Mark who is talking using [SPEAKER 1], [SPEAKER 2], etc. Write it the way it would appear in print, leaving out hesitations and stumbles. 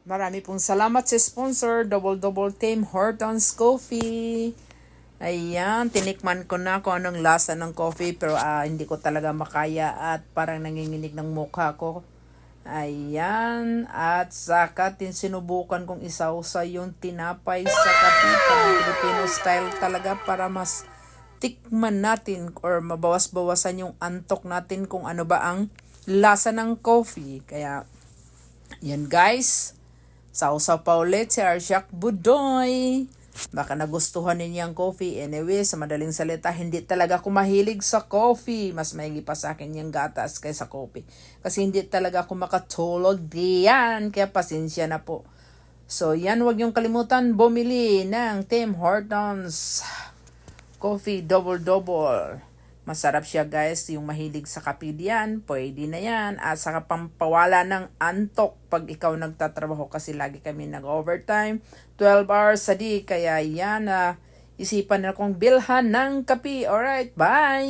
[SPEAKER 1] Marami pong salamat sa sponsor, Double Tim Hortons Coffee. Ayan, tinikman ko na kung anong lasa ng coffee pero hindi ko talaga makaya at parang nanginginig ng mukha ko. Ayan, at saka sinubukan kong isausa yung tinapay sa kape, parang Filipino style talaga para mas tikman natin or mabawas-bawasan yung antok natin kung ano ba ang lasa ng coffee. Kaya, yan guys, sausaw pa ulit si Arsyak Budoy. Baka nagustuhan ninyo ang coffee. Anyway, sa madaling salita, hindi talaga ako mahilig sa coffee. Mas maigi pa sa akin yung gatas kaysa coffee. Kasi hindi talaga ako makatulog diyan. Kaya pasensya na po. So, yan, huwag niyong kalimutan bumili ng Tim Hortons Coffee Double. Masarap siya guys, yung mahilig sa kape diyan, pwede na yan. At saka pampawala ng antok pag ikaw nagtatrabaho kasi lagi kami nag-overtime, 12 hours a day. Kaya yan, isipan na kong bilhan ng kape. Alright, bye!